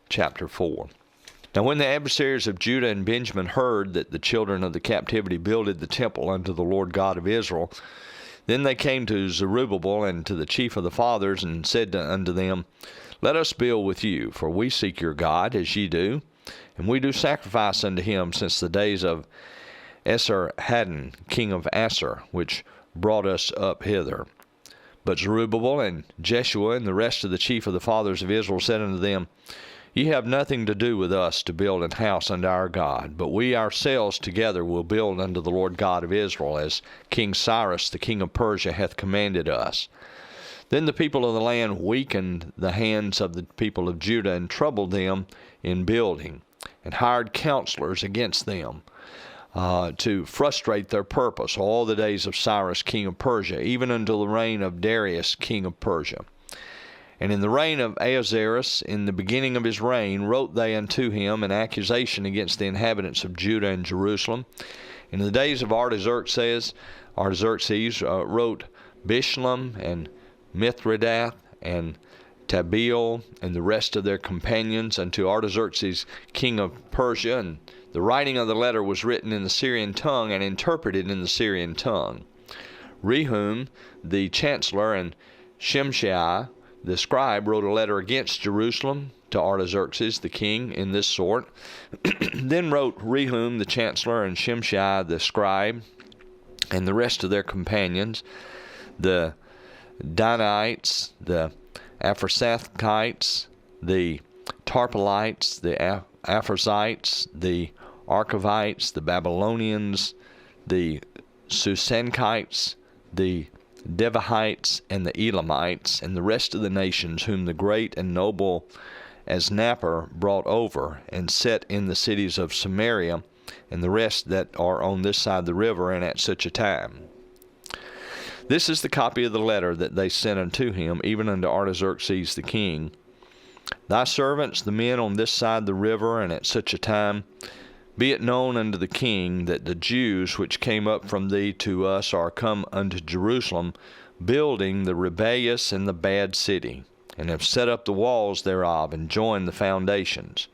chapter 4. Now when the adversaries of Judah and Benjamin heard that the children of the captivity builded the temple unto the Lord God of Israel, then they came to Zerubbabel and to the chief of the fathers, and said unto them, Let us build with you, for we seek your God, as ye do, and we do sacrifice unto him since the days of Esarhaddon, king of Assur, which brought us up hither. But Zerubbabel and Jeshua and the rest of the chief of the fathers of Israel said unto them, Ye have nothing to do with us to build an house unto our God, but we ourselves together will build unto the Lord God of Israel, as King Cyrus the king of Persia hath commanded us. Then the people of the land weakened the hands of the people of Judah, and troubled them in building, and hired counselors against them, to frustrate their purpose all the days of Cyrus king of Persia, even until the reign of Darius king of Persia. And in the reign of Ahasuerus, in the beginning of his reign, wrote they unto him an accusation against the inhabitants of Judah and Jerusalem. In the days of Artaxerxes wrote Bishlam and Mithridath and Tabeel and the rest of their companions unto Artaxerxes king of Persia, and the writing of the letter was written in the Syrian tongue and interpreted in the Syrian tongue. Rehum the chancellor and Shimshai the scribe wrote a letter against Jerusalem to Artaxerxes the king in this sort. Then wrote Rehum the chancellor and Shimshai the scribe and the rest of their companions, the Danites, the Aphrasathites, the Tarpelites, the Aphrasites, the Archavites, the Babylonians, the Susankites, the Devahites, and the Elamites, and the rest of the nations whom the great and noble Asnapper brought over, and set in the cities of Samaria, and the rest that are on this side the river, and at such a time. This is the copy of the letter that they sent unto him, even unto Artaxerxes the king. Thy servants, the men on this side the river, and at such a time, be it known unto the king that the Jews which came up from thee to us are come unto Jerusalem, building the rebellious and the bad city, and have set up the walls thereof, and joined the foundations.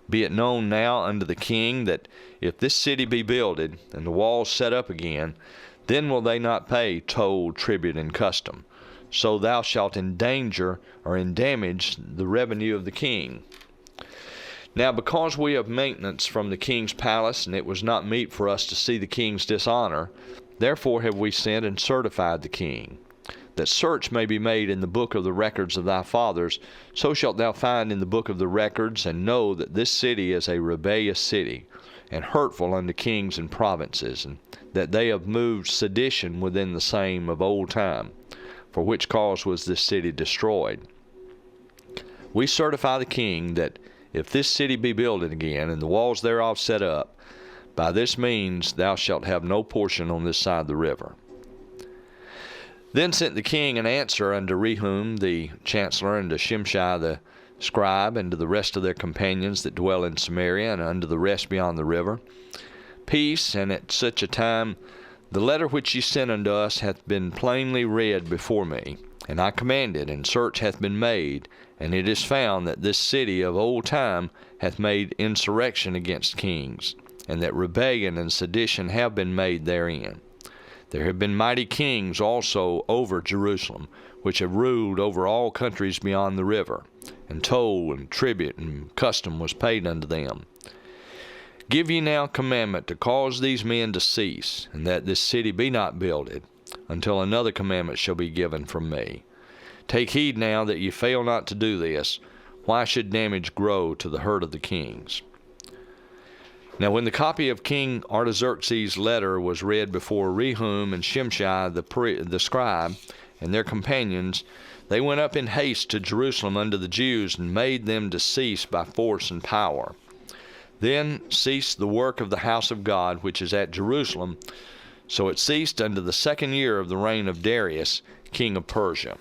Be it known now unto the king that if this city be builded, and the walls set up again, then will they not pay toll, tribute, and custom. So thou shalt endanger or endamage the revenue of the king. Now because we have maintenance from the king's palace, and it was not meet for us to see the king's dishonor, therefore have we sent and certified the king, that search may be made in the book of the records of thy fathers. So shalt thou find in the book of the records, and know that this city is a rebellious city, and hurtful unto kings and provinces, and that they have moved sedition within the same of old time, for which cause was this city destroyed. We certify the king that if this city be builded again, and the walls thereof set up, by this means thou shalt have no portion on this side the river. Then sent the king an answer unto Rehum the chancellor, and to Shimshai the scribe, and to the rest of their companions that dwell in Samaria, and unto the rest beyond the river. Peace, and at such a time, the letter which ye sent unto us hath been plainly read before me, and I commanded, and search hath been made, and it is found that this city of old time hath made insurrection against kings, and that rebellion and sedition have been made therein. There have been mighty kings also over Jerusalem, which have ruled over all countries beyond the river, and toll and tribute and custom was paid unto them. Give ye now commandment to cause these men to cease, and that this city be not builded, until another commandment shall be given from me. Take heed now that ye fail not to do this. Why should damage grow to the hurt of the kings? Now when the copy of King Artaxerxes' letter was read before Rehum and Shimshai the scribe and their companions, they went up in haste to Jerusalem unto the Jews, and made them to cease by force and power. Then ceased the work of the house of God which is at Jerusalem. So it ceased unto the 2nd year of the reign of Darius king of Persia.